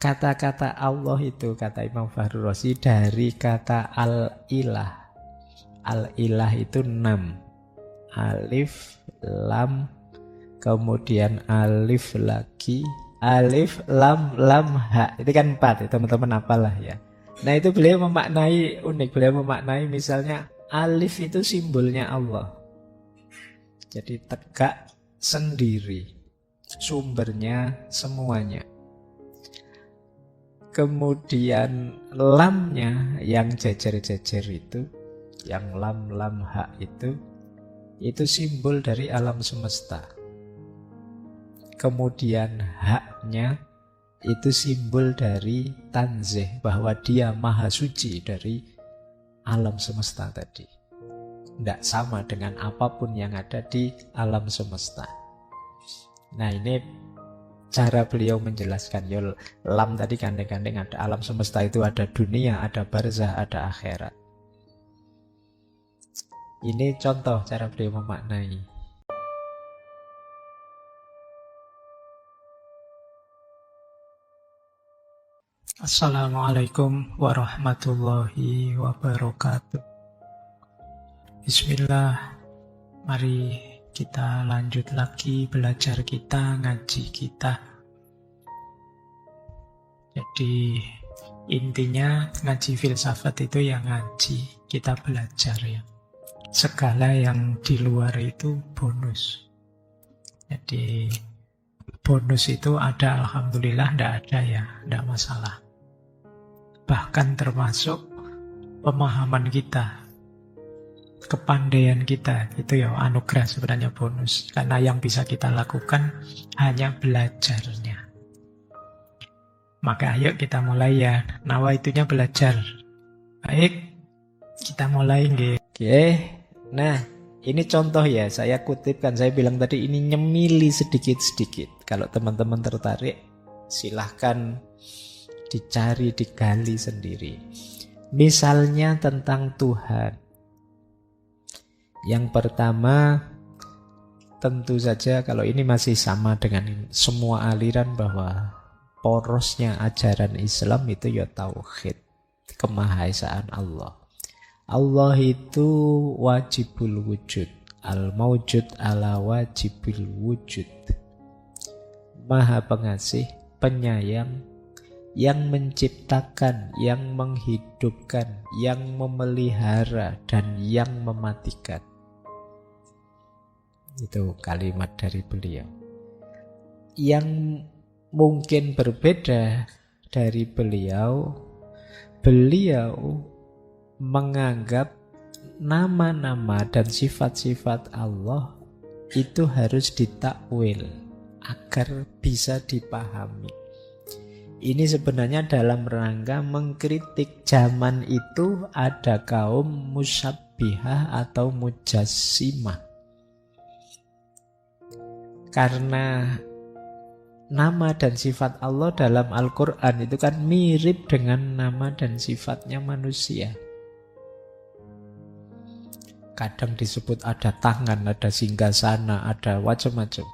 Kata-kata Allah itu, kata Imam Fahru Razi, dari kata al-ilah. Al-ilah itu 6. Alif, lam, kemudian alif lagi, alif, lam, ha. Itu kan 4, teman-teman apalah ya. Nah itu beliau memaknai unik. Beliau memaknai misalnya alif itu simbolnya Allah. Jadi tegak sendiri, sumbernya semuanya. Kemudian lamnya yang jejer-jejer itu, yang lam ha itu simbol dari alam semesta. Kemudian haknya itu simbol dari tanzih, bahwa dia maha suci dari alam semesta tadi. Tidak sama dengan apapun yang ada di alam semesta. Nah ini cara beliau menjelaskan. Lam tadi gandeng-gandeng, ada alam semesta itu, ada dunia, ada barzah, ada akhirat. Ini contoh cara beliau memaknai. Assalamualaikum warahmatullahi wabarakatuh. Bismillah. Mari kita lanjut lagi belajar kita, ngaji kita. Jadi intinya ngaji filsafat itu yang ngaji, kita belajar ya. Segala yang di luar itu bonus. Jadi bonus itu ada, alhamdulillah, tidak ada ya, tidak masalah. Bahkan termasuk pemahaman kita, kepandaian kita, itu ya anugerah sebenarnya, bonus. Karena yang bisa kita lakukan hanya belajarnya. Maka ayo kita mulai ya, nawaitunya belajar. Baik, kita mulai nggih. Oke, nah ini contoh ya, saya kutipkan, saya bilang tadi ini nyemili sedikit-sedikit. Kalau teman-teman tertarik, silahkan dicari, digali sendiri. Misalnya tentang Tuhan. Yang pertama, tentu saja kalau ini masih sama dengan semua aliran, bahwa porosnya ajaran Islam itu ya tauhid, kemahaesaan Allah. Allah itu wajibul wujud, al-maujud ala wajibil wujud. Maha pengasih, penyayang, yang menciptakan, yang menghidupkan, yang memelihara, dan yang mematikan. Itu kalimat dari beliau. Yang mungkin berbeda dari beliau menganggap nama-nama dan sifat-sifat Allah itu harus ditakwil agar bisa dipahami. Ini sebenarnya dalam rangka mengkritik zaman itu ada kaum musyabbihah atau mujassimah. Karena nama dan sifat Allah dalam Al-Quran itu kan mirip dengan nama dan sifatnya manusia. Kadang disebut ada tangan, ada singgasana, ada macam-macam.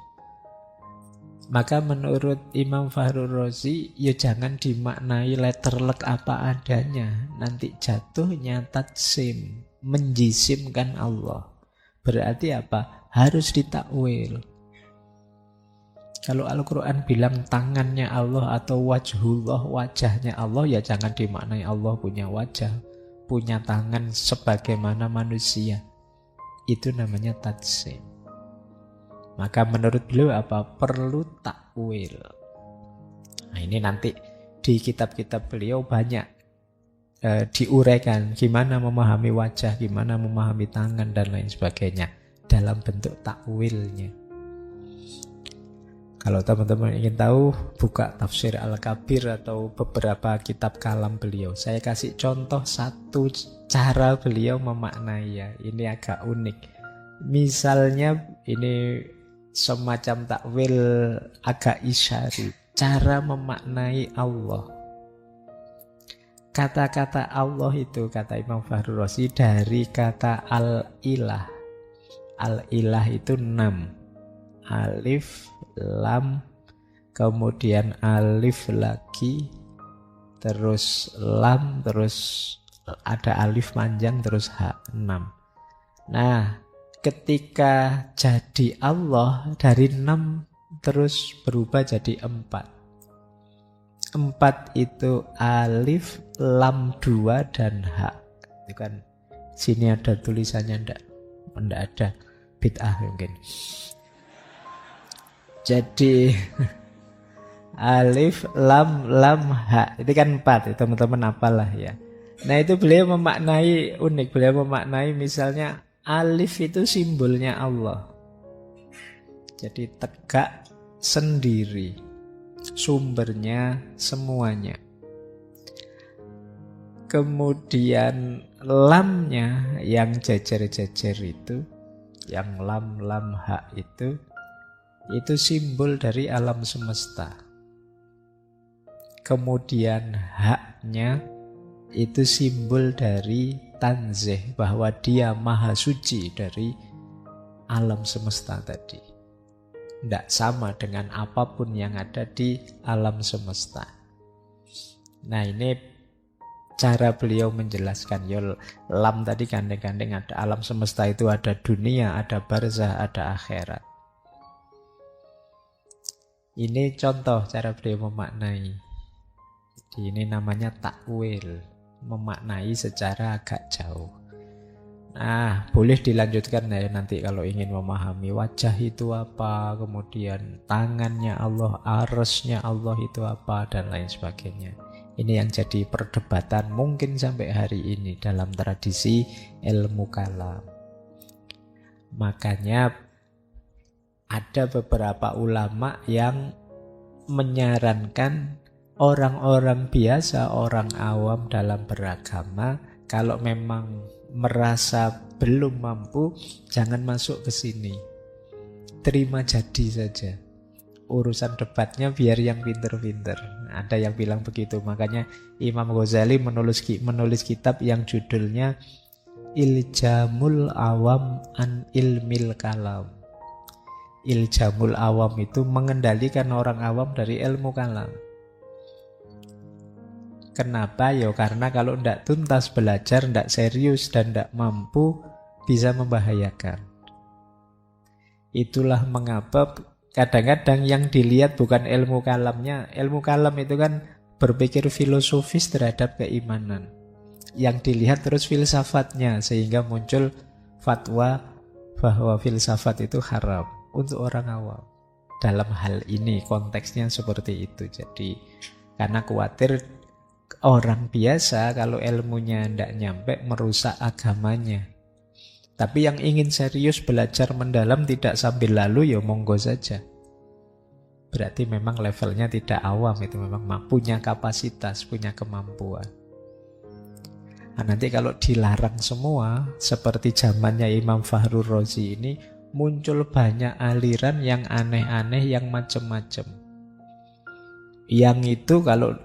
Maka menurut Imam Fahru Razi, ya jangan dimaknai letterlek apa adanya. Nanti jatuhnya tatsim, menjisimkan Allah. Berarti apa? Harus ditakwil. Kalau Al-Quran bilang tangannya Allah atau wajhullah, wajahnya Allah, ya jangan dimaknai Allah punya wajah, punya tangan sebagaimana manusia. Itu namanya tatsim. Maka menurut beliau apa? Perlu takwil. Nah ini nanti di kitab-kitab beliau banyak diuraikan gimana memahami wajah, gimana memahami tangan dan lain sebagainya dalam bentuk takwilnya. Kalau teman-teman ingin tahu, buka Tafsir Al-Kabir atau beberapa kitab kalam beliau. Saya kasih contoh satu cara beliau memaknai ya. Ini agak unik. Misalnya ini semacam takwil agak isyari. Cara memaknai Allah. Kata-kata Allah itu, kata Imam Fahru Razi, dari kata al-ilah. Al-ilah itu 6. Alif, lam, kemudian alif lagi, terus lam, terus ada alif panjang, terus ha, 6. Nah, ketika jadi Allah dari 6 terus berubah jadi 4. 4 itu alif, lam 2 dan ha. Itu kan sini ada tulisannya enggak ada, bid'ah mungkin. Jadi alif, lam, ha. Itu kan 4, teman-teman apalah ya. Nah itu beliau memaknai unik. Beliau memaknai misalnya alif itu simbolnya Allah. Jadi tegak sendiri, sumbernya semuanya. Kemudian lamnya yang jejer-jejer itu, yang lam, ha itu simbol dari alam semesta. Kemudian haknya itu simbol dari tanzih, bahwa dia maha suci dari alam semesta tadi. Tidak sama dengan apapun yang ada di alam semesta. Nah ini cara beliau menjelaskan. Lam tadi gandeng-gandeng, ada alam semesta itu, ada dunia, ada barzah, ada akhirat. Ini contoh cara beliau memaknai. Jadi ini namanya takwil, memaknai secara agak jauh. Nah, boleh dilanjutkan ya nanti kalau ingin memahami wajah itu apa, kemudian tangannya Allah, arsy-nya Allah itu apa, dan lain sebagainya. Ini yang jadi perdebatan mungkin sampai hari ini dalam tradisi ilmu kalam. Makanya ada beberapa ulama yang menyarankan orang-orang biasa, orang awam dalam beragama, kalau memang merasa belum mampu, jangan masuk ke sini. Terima jadi saja. Urusan debatnya biar yang pinter-pinter. Ada yang bilang begitu. Makanya Imam Ghazali menulis kitab yang judulnya Iljamul Awam an Ilmil Kalam. Iljamul Awam itu mengendalikan orang awam dari ilmu kalam. Kenapa? Ya karena kalau tidak tuntas belajar, tidak serius dan tidak mampu, bisa membahayakan. Itulah mengapa kadang-kadang yang dilihat bukan ilmu kalamnya. Ilmu kalam itu kan berpikir filosofis terhadap keimanan. Yang dilihat terus filsafatnya, sehingga muncul fatwa bahwa filsafat itu haram untuk orang awam. Dalam hal ini konteksnya seperti itu. Jadi karena khawatir orang biasa kalau ilmunya tidak nyampe merusak agamanya. Tapi yang ingin serius belajar mendalam tidak sambil lalu, ya monggo saja. Berarti memang levelnya tidak awam, itu memang punya kapasitas, punya kemampuan. Nah, nanti kalau dilarang semua, seperti zamannya Imam Fahru Razi ini, muncul banyak aliran yang aneh-aneh, yang macam-macam. Yang itu kalau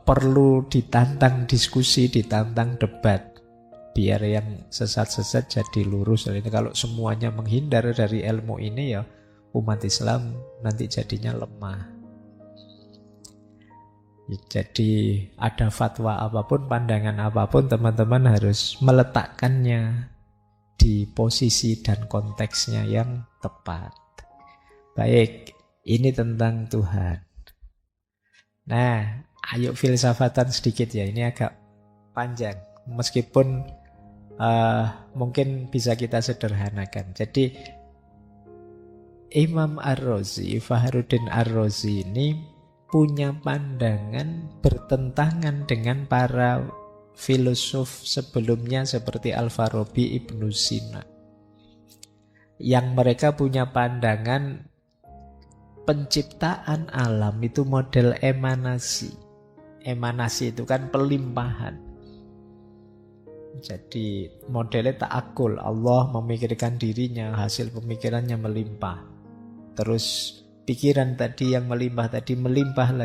perlu ditantang diskusi, ditantang debat, biar yang sesat-sesat jadi lurus. Ini kalau semuanya menghindar dari ilmu ini, ya umat Islam nanti jadinya lemah. Jadi ada fatwa apapun, pandangan apapun, teman-teman harus meletakkannya di posisi dan konteksnya yang tepat. Baik, ini tentang Tuhan. Nah, ayo filsafatan sedikit ya. Ini agak panjang, meskipun mungkin bisa kita sederhanakan. Jadi Imam Ar-Razi, Fakhruddin Ar-Razi ini punya pandangan bertentangan dengan para filosof sebelumnya seperti Al-Farabi, Ibnu Sina, yang mereka punya pandangan penciptaan alam itu model emanasi. Emanasi itu kan pelimpahan. Jadi modelnya ta'akul, Allah memikirkan dirinya, hasil pemikirannya melimpah. Terus pikiran tadi yang melimpah tadi melimpah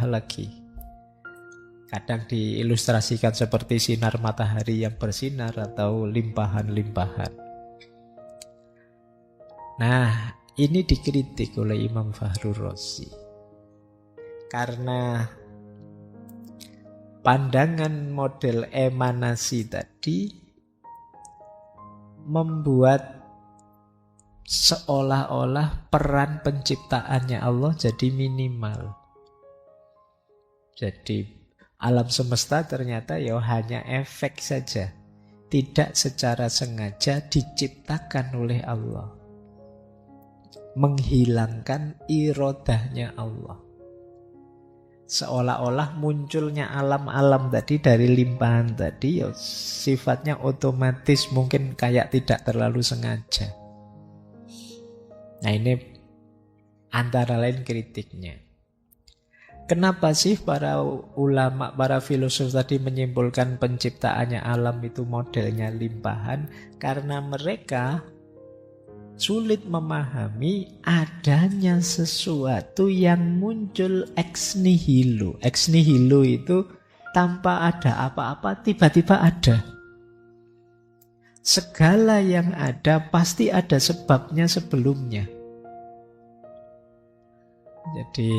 lagi. Kadang diilustrasikan seperti sinar matahari yang bersinar atau limpahan-limpahan. Nah, ini dikritik oleh Imam Fahru Razi. Karena pandangan model emanasi tadi membuat seolah-olah peran penciptaannya Allah jadi minimal. Jadi alam semesta ternyata ya hanya efek saja, tidak secara sengaja diciptakan oleh Allah, menghilangkan irodahnya Allah. Seolah-olah munculnya alam-alam tadi dari limpahan tadi ya sifatnya otomatis, mungkin kayak tidak terlalu sengaja. Nah ini antara lain kritiknya. Kenapa sih para ulama, para filosof tadi menyimpulkan penciptaannya alam itu modelnya limpahan? Karena mereka sulit memahami adanya sesuatu yang muncul ex nihilo. Ex nihilo itu tanpa ada apa-apa tiba-tiba ada. Segala yang ada pasti ada sebabnya sebelumnya. Jadi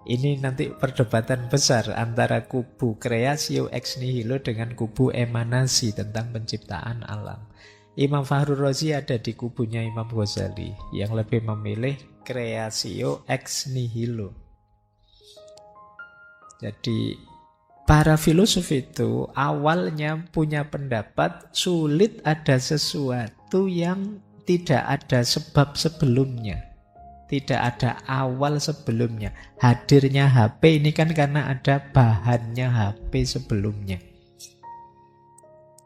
ini nanti perdebatan besar antara kubu creatio ex nihilo dengan kubu emanasi tentang penciptaan alam. Imam Fahru Razi ada di kubunya Imam Ghazali yang lebih memilih creatio ex nihilo. Jadi para filosof itu awalnya punya pendapat sulit ada sesuatu yang tidak ada sebab sebelumnya, tidak ada awal sebelumnya. Hadirnya HP ini kan karena ada bahannya HP sebelumnya.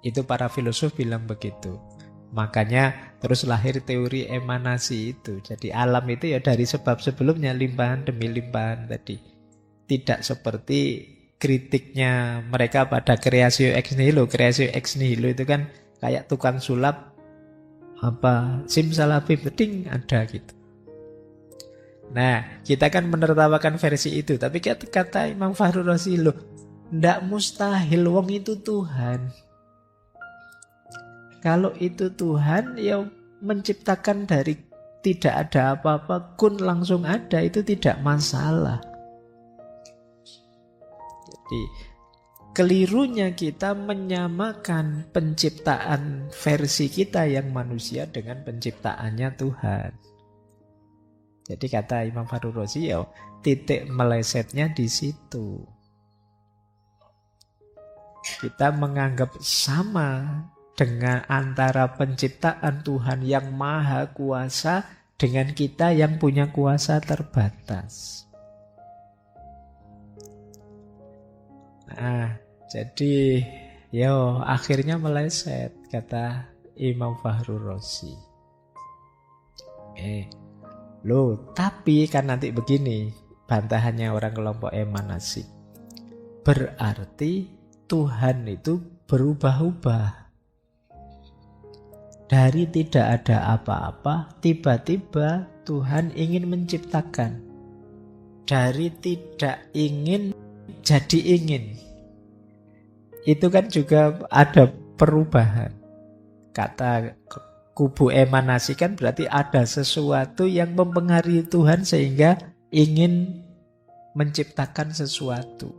Itu para filosof bilang begitu. Makanya terus lahir teori emanasi itu. Jadi alam itu ya dari sebab sebelumnya, limpahan demi limpahan tadi. Tidak seperti kritiknya mereka pada creatio ex nihilo. Creatio ex nihilo itu kan kayak tukang sulap simsalabim ding ada gitu. Nah, kita kan menertawakan versi itu, tapi kata Imam Fahru Razi loh, ndak mustahil wong itu Tuhan. Kalau itu Tuhan, ya menciptakan dari tidak ada apa-apa, kun langsung ada, itu tidak masalah. Jadi kelirunya kita menyamakan penciptaan versi kita yang manusia dengan penciptaannya Tuhan. Jadi kata Imam Fahru Razi, ya titik melesetnya di situ. Kita menganggap sama dengan antara penciptaan Tuhan yang maha kuasa dengan kita yang punya kuasa terbatas. Nah, jadi akhirnya meleset kata Imam Fahru Razi. Tapi kan nanti begini bantahannya orang kelompok emanasi. Berarti Tuhan itu berubah-ubah. Dari tidak ada apa-apa, tiba-tiba Tuhan ingin menciptakan. Dari tidak ingin, jadi ingin. Itu kan juga ada perubahan. Kata kubu emanasi kan berarti ada sesuatu yang mempengaruhi Tuhan sehingga ingin menciptakan sesuatu.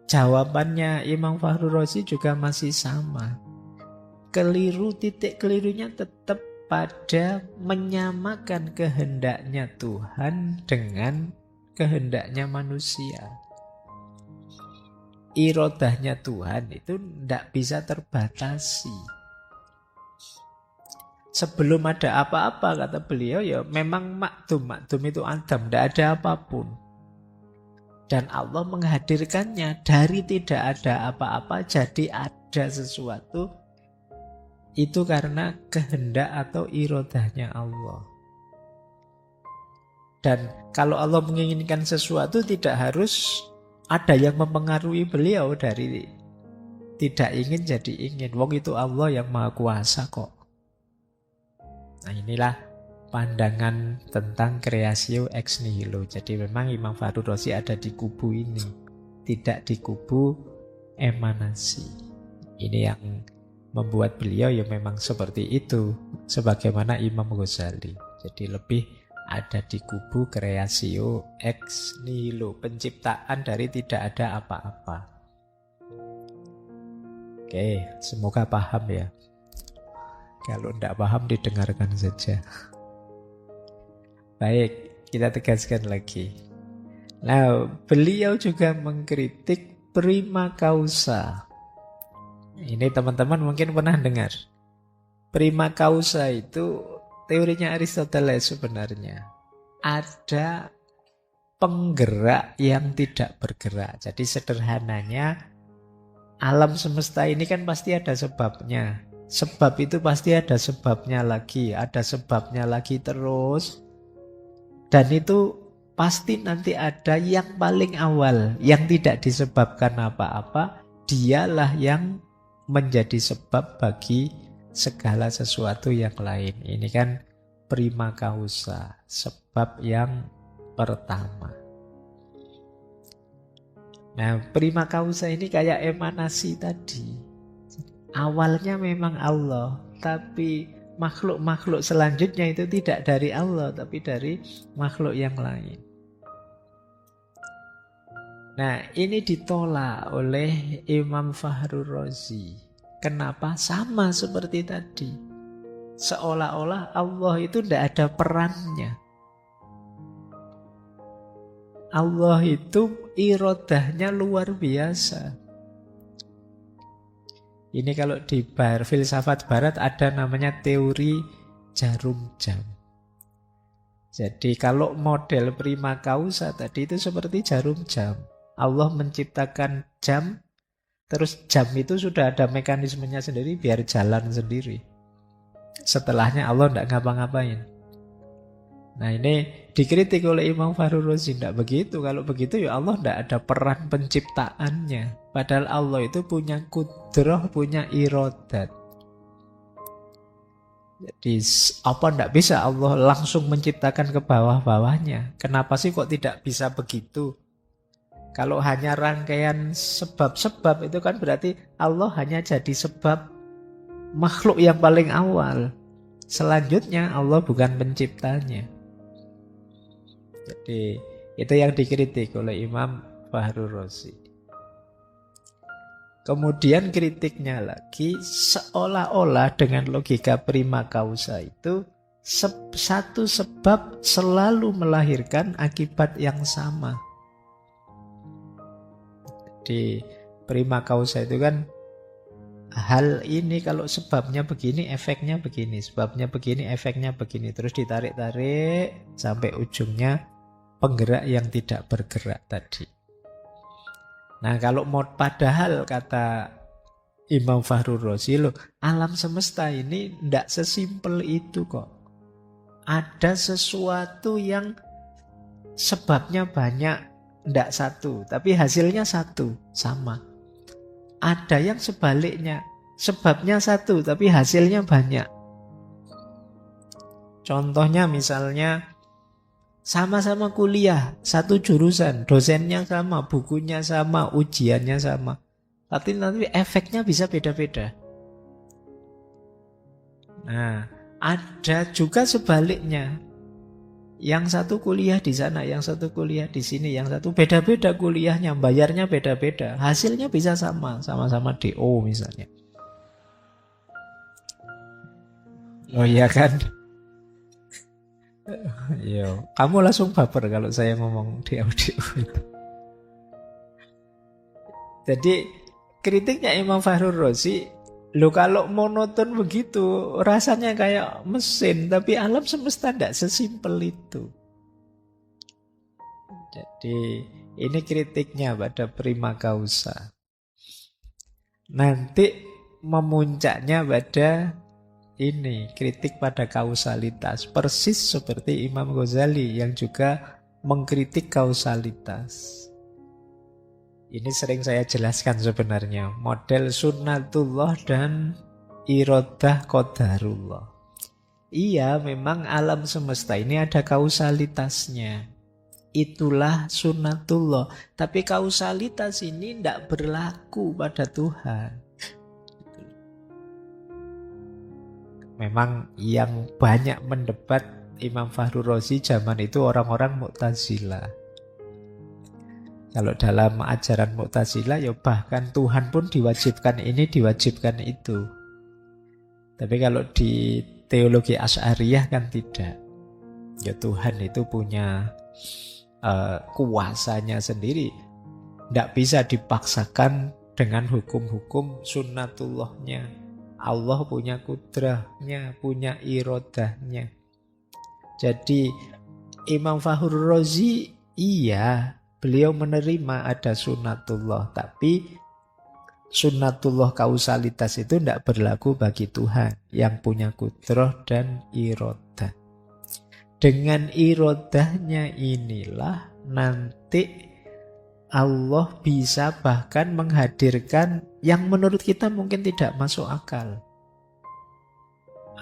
Jawabannya Imam Fahru Razi juga masih sama. Titik kelirunya tetap pada menyamakan kehendaknya Tuhan dengan kehendaknya manusia. Irodahnya Tuhan itu tidak bisa terbatasi. Sebelum ada apa-apa, kata beliau, ya memang makdum itu Adam, tidak ada apapun. Dan Allah menghadirkannya dari tidak ada apa-apa jadi ada sesuatu. Itu karena kehendak atau irodahnya Allah. Dan kalau Allah menginginkan sesuatu tidak harus ada yang mempengaruhi beliau dari tidak ingin jadi ingin. Wong itu Allah yang maha kuasa kok. Nah inilah pandangan tentang creatio ex nihilo. Jadi memang Imam Fahru Razi ada di kubu ini, tidak di kubu emanasi. Ini yang membuat beliau ya memang seperti itu, sebagaimana Imam Ghazali. Jadi lebih Ada di kubu creatio ex nihilo, penciptaan dari tidak ada apa-apa. Oke, semoga paham ya. Kalau tidak paham didengarkan saja. Baik, kita tegaskan lagi. Nah, beliau juga mengkritik prima causa. Ini teman-teman mungkin pernah dengar. Prima causa itu teorinya Aristoteles sebenarnya. Ada penggerak yang tidak bergerak. Jadi sederhananya, alam semesta ini kan pasti ada sebabnya. Sebab itu pasti ada sebabnya lagi. Ada sebabnya lagi terus. Dan itu pasti nanti ada yang paling awal, yang tidak disebabkan apa-apa. Dialah yang menjadi sebab bagi segala sesuatu yang lain. Ini kan prima causa, sebab yang pertama. Nah, prima causa ini kayak emanasi tadi. Awalnya memang Allah, tapi makhluk-makhluk selanjutnya itu tidak dari Allah, tapi dari makhluk yang lain. Nah, ini ditolak oleh Imam Fakhrur Razi. Kenapa? Sama seperti tadi. Seolah-olah Allah itu tidak ada perannya. Allah itu irodahnya luar biasa. Ini kalau di filsafat barat ada namanya teori jarum jam. Jadi kalau model prima causa tadi itu seperti jarum jam. Allah menciptakan jam, terus jam itu sudah ada mekanismenya sendiri biar jalan sendiri. Setelahnya Allah tidak ngapa-ngapain. Nah, ini dikritik oleh Imam Fakhrur Razi. Tidak begitu. Kalau begitu ya Allah tidak ada peran penciptaannya. Padahal Allah itu punya kudrah, punya irodat. Jadi apa tidak bisa Allah langsung menciptakan ke bawah-bawahnya? Kenapa sih kok tidak bisa begitu? Kalau hanya rangkaian sebab-sebab itu kan berarti Allah hanya jadi sebab makhluk yang paling awal. Selanjutnya Allah bukan penciptanya. Jadi itu yang dikritik oleh Imam Fakhrur Razi. Kemudian kritiknya lagi, seolah-olah dengan logika prima causa itu satu sebab selalu melahirkan akibat yang sama. Di prima causa itu kan hal ini kalau sebabnya begini, efeknya begini. Sebabnya begini, efeknya begini. Terus ditarik-tarik sampai ujungnya penggerak yang tidak bergerak tadi. Nah, kalau padahal kata Imam Fakhrur Razi, loh, alam semesta ini tidak sesimpel itu kok. Ada sesuatu yang sebabnya banyak, tidak satu, tapi hasilnya satu, sama. Ada yang sebaliknya, sebabnya satu, tapi hasilnya banyak. Contohnya misalnya, sama-sama kuliah, satu jurusan, dosennya sama, bukunya sama, ujiannya sama. Tapi nanti efeknya bisa beda-beda. Nah, ada juga sebaliknya. Yang satu kuliah di sana, yang satu kuliah di sini, yang satu beda-beda kuliahnya, bayarnya beda-beda. Hasilnya bisa sama, sama-sama DO misalnya. Oh iya kan? Yo, kamu langsung baper kalau saya ngomong DO itu. Jadi kritiknya Imam Fakhrur Razi, lo kalau monoton begitu rasanya kayak mesin, tapi alam semesta tidak sesimpel itu. Jadi ini kritiknya pada prima causa. Nanti memuncaknya pada ini, kritik pada kausalitas. Persis seperti Imam Ghazali yang juga mengkritik kausalitas. Ini sering saya jelaskan sebenarnya. Model sunnatullah dan irodah qadarullah. Iya, memang alam semesta ini ada kausalitasnya. Itulah sunnatullah. Tapi kausalitas ini tidak berlaku pada Tuhan. Memang yang banyak mendebat Imam Fahru Razi zaman itu orang-orang Mu'tazilah. Kalau dalam ajaran Mu'tazilah ya bahkan Tuhan pun diwajibkan ini, diwajibkan itu. Tapi kalau di teologi Asy'ariyah kan tidak. Ya Tuhan itu punya kuasanya sendiri. Tidak bisa dipaksakan dengan hukum-hukum sunnatullahnya. Allah punya kudrahnya, punya irodahnya. Jadi Imam Fahru Razi, iya, beliau menerima ada sunnatullah. Tapi sunnatullah kausalitas itu tidak berlaku bagi Tuhan yang punya kudrah dan irodah. Dengan irodahnya inilah nanti Allah bisa bahkan menghadirkan yang menurut kita mungkin tidak masuk akal.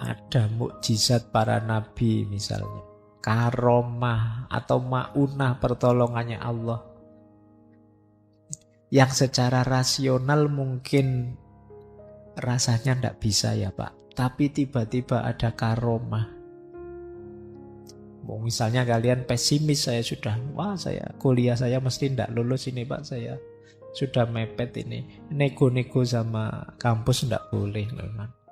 Ada mukjizat para nabi misalnya, karomah atau ma'unah pertolongannya Allah, yang secara rasional mungkin rasanya tidak bisa ya Pak, tapi tiba-tiba ada karomah. Misalnya kalian pesimis, saya kuliah saya mesti tidak lulus ini Pak, saya sudah mepet ini, nego-nego sama kampus tidak boleh.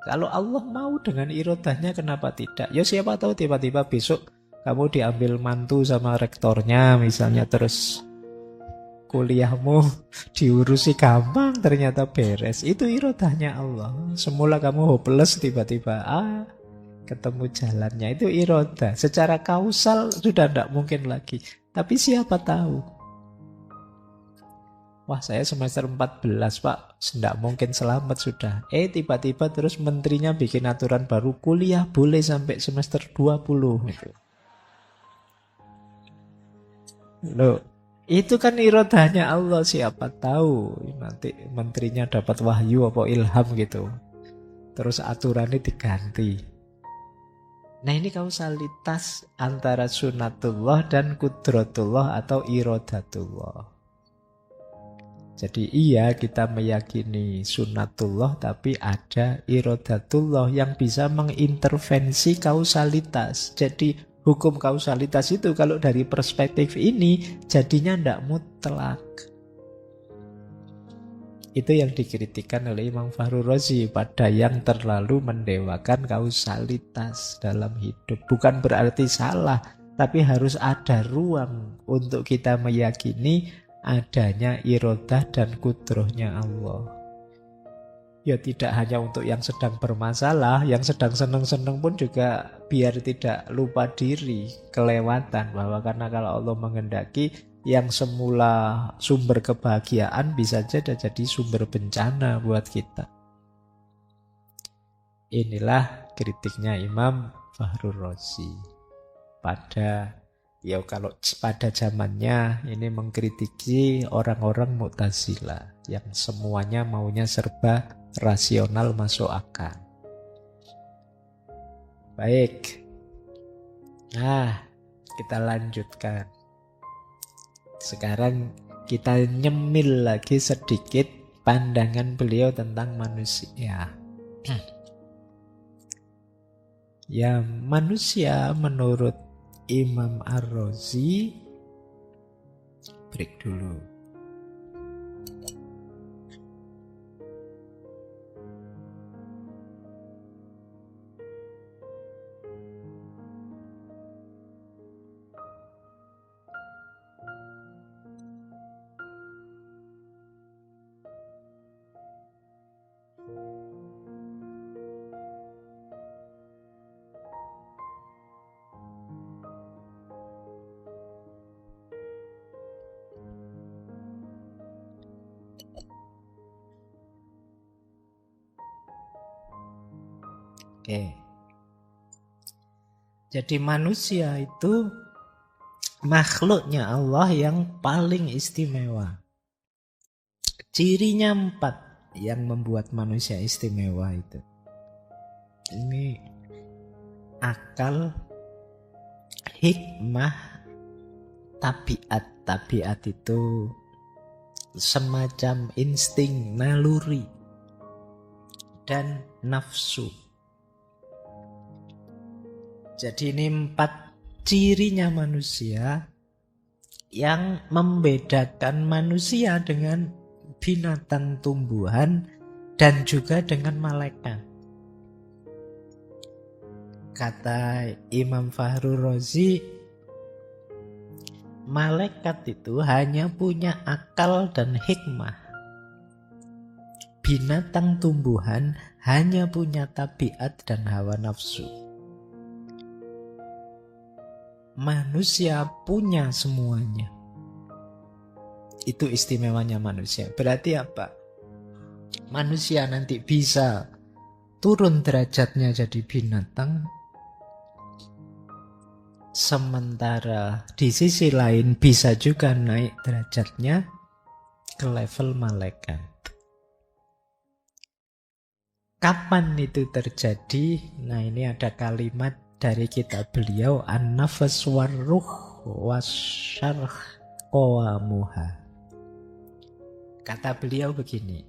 Kalau Allah mau dengan irodahnya kenapa tidak? Ya siapa tahu tiba-tiba besok kamu diambil mantu sama rektornya misalnya, terus kuliahmu diurusi gampang ternyata beres. Itu irodahnya Allah. Semula kamu hopeless, tiba-tiba ketemu jalannya. Itu irodah. Secara kausal sudah tidak mungkin lagi. Tapi siapa tahu. Wah, saya semester 14 Pak, tidak mungkin selamat sudah. Tiba-tiba terus menterinya bikin aturan baru, kuliah boleh sampai semester 20 gitu. Loh, itu kan irodahnya Allah. Siapa tahu nanti menterinya dapat wahyu apa ilham gitu, terus aturannya diganti. Nah ini kausalitas antara sunnatullah dan kudratullah atau irodatullah. Jadi iya kita meyakini sunnatullah, tapi ada irodatullah yang bisa mengintervensi kausalitas. Jadi hukum kausalitas itu kalau dari perspektif ini jadinya tidak mutlak. Itu yang dikritikan oleh Imam Fahru Razi pada yang terlalu mendewakan kausalitas dalam hidup. Bukan berarti salah, tapi harus ada ruang untuk kita meyakini adanya irodah dan kudrohnya Allah. Ya tidak hanya untuk yang sedang bermasalah, yang sedang senang-senang pun juga biar tidak lupa diri, kelewatan bahwa karena kalau Allah menghendaki, yang semula sumber kebahagiaan bisa jadi sumber bencana buat kita. Inilah kritiknya Imam Fahru Razi kalau pada zamannya ini mengkritiki orang-orang Mu'tazilah yang semuanya maunya serba rasional, masuk akal. Baik. Nah, kita lanjutkan. Sekarang kita nyemil lagi sedikit pandangan beliau tentang manusia. Ya, manusia menurut Imam Ar-Razi, break dulu. Oke. Jadi manusia itu makhluknya Allah yang paling istimewa. Cirinya 4 yang membuat manusia istimewa itu. Ini akal, hikmah, tabiat. Tabiat itu semacam insting, naluri, dan nafsu. Jadi ini 4 cirinya manusia yang membedakan manusia dengan binatang, tumbuhan, dan juga dengan malaikat. Kata Imam Fahru Razi, malaikat itu hanya punya akal dan hikmah. Binatang, tumbuhan hanya punya tabiat dan hawa nafsu. Manusia punya semuanya. Itu istimewanya manusia. Berarti apa? Manusia nanti bisa turun derajatnya jadi binatang, sementara di sisi lain bisa juga naik derajatnya ke level malaikat. Kapan itu terjadi? Nah, ini ada kalimat dari kitab beliau, An-Nafas Warruh Wasyarh Qawamuha. Kata beliau begini,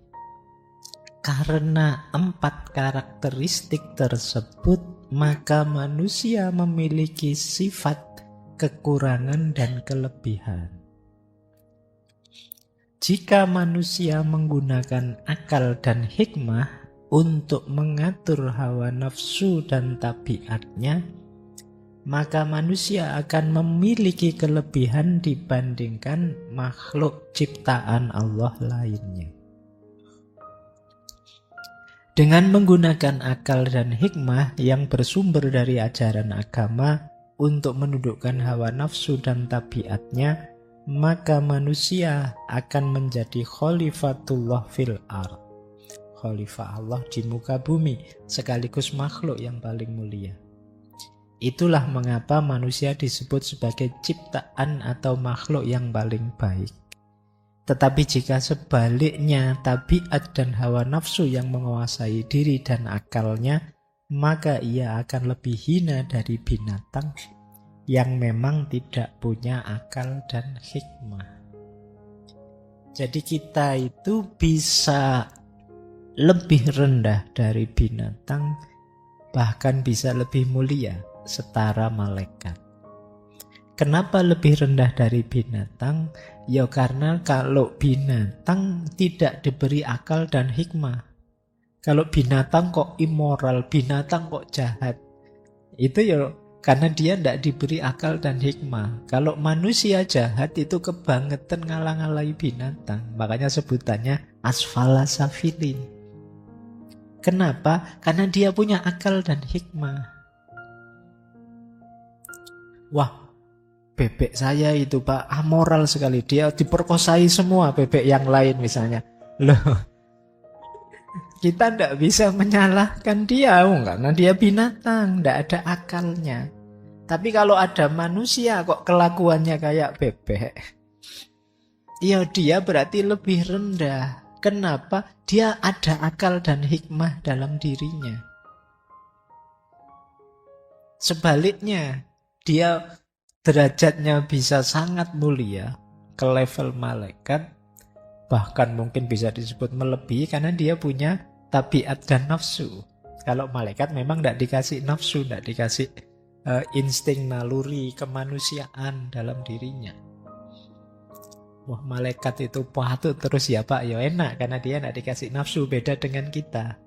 karena 4 karakteristik tersebut, maka manusia memiliki sifat kekurangan dan kelebihan. Jika manusia menggunakan akal dan hikmah untuk mengatur hawa nafsu dan tabiatnya, maka manusia akan memiliki kelebihan dibandingkan makhluk ciptaan Allah lainnya. Dengan menggunakan akal dan hikmah yang bersumber dari ajaran agama untuk menundukkan hawa nafsu dan tabiatnya, maka manusia akan menjadi khalifatullah fil ardh, khalifah Allah di muka bumi, sekaligus makhluk yang paling mulia. Itulah mengapa manusia disebut sebagai ciptaan atau makhluk yang paling baik. Tetapi jika sebaliknya tabiat dan hawa nafsu yang menguasai diri dan akalnya, maka ia akan lebih hina dari binatang yang memang tidak punya akal dan hikmah. Jadi kita itu bisa lebih rendah dari binatang, bahkan bisa lebih mulia setara malaikat. Kenapa lebih rendah dari binatang? Ya karena kalau binatang tidak diberi akal dan hikmah. Kalau binatang kok immoral, binatang kok jahat, itu ya karena dia tidak diberi akal dan hikmah. Kalau manusia jahat itu kebangetan ngalah-ngalahi binatang. Makanya sebutannya asfala safilin. Kenapa? Karena dia punya akal dan hikmah. Wah, bebek saya itu Pak amoral sekali. Dia diperkosai semua bebek yang lain misalnya. Loh, kita tidak bisa menyalahkan dia karena dia binatang, tidak ada akalnya. Tapi kalau ada manusia kok kelakuannya kayak bebek, ya dia berarti lebih rendah. Kenapa? Dia ada akal dan hikmah dalam dirinya. Sebaliknya, dia derajatnya bisa sangat mulia ke level malaikat, bahkan mungkin bisa disebut melebihi karena dia punya tabiat dan nafsu. Kalau malaikat memang tidak dikasih nafsu, tidak dikasih insting naluri kemanusiaan dalam dirinya. Wah, malaikat itu patut terus ya Pak, ya enak karena dia tidak dikasih nafsu, beda dengan kita.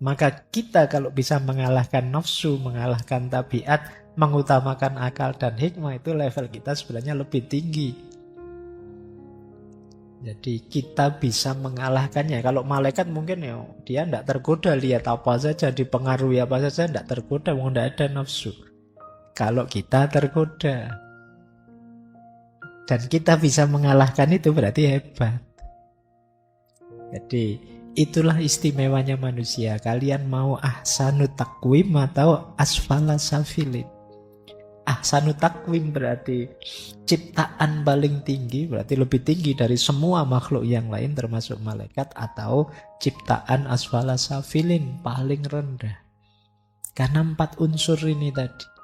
Maka kita kalau bisa mengalahkan nafsu, mengalahkan tabiat, mengutamakan akal dan hikmah, itu level kita sebenarnya lebih tinggi. Jadi kita bisa mengalahkannya. Kalau malaikat mungkin ya dia tidak tergoda, lihat apa saja, dipengaruhi apa saja, tidak tergoda, tidak ada nafsu. Kalau kita tergoda dan kita bisa mengalahkan itu berarti hebat. Jadi itulah istimewanya manusia. Kalian mau ahsanu takwim atau asfala safilin? Ahsanu takwim berarti ciptaan paling tinggi, berarti lebih tinggi dari semua makhluk yang lain termasuk malaikat, atau ciptaan asfala safilin paling rendah. Karena 4 unsur ini tadi.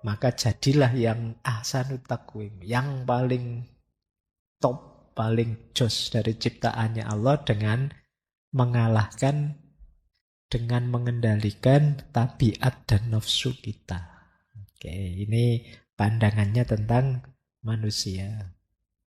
Maka jadilah yang ahsanu takwim, yang paling top, paling jos dari ciptaannya Allah dengan mengalahkan dengan mengendalikan tabiat dan nafsu kita. Oke, ini pandangannya tentang manusia.